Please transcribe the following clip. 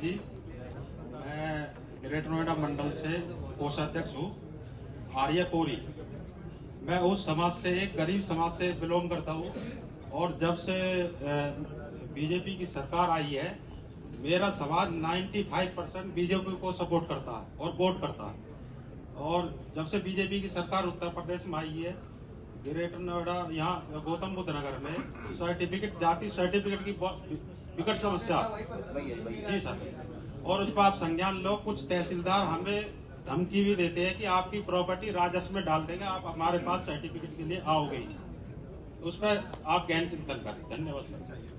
जी, मैं ग्रेटर नोएडा मंडल से कोषाध्यक्ष हूँ, आर्य कोरी। मैं उस समाज से, एक गरीब समाज से बिलोंग करता हूँ और जब से बीजेपी की सरकार आई है, मेरा समाज 95% बीजेपी को सपोर्ट करता है और वोट करता है। और जब से बीजेपी की सरकार उत्तर प्रदेश में आई है, ग्रेटर नोएडा यहाँ गौतम बुद्ध नगर में सर्टिफिकेट, जाति सर्टिफिकेट की बहुत विकट समस्या जी सर, और उस पर आप संज्ञान लो। कुछ तहसीलदार हमें धमकी भी देते हैं कि आपकी प्रॉपर्टी राजस्व में डाल देंगे, आप हमारे पास सर्टिफिकेट के लिए आओगे। उस पर आप गहन चिंतन करें। धन्यवाद सर।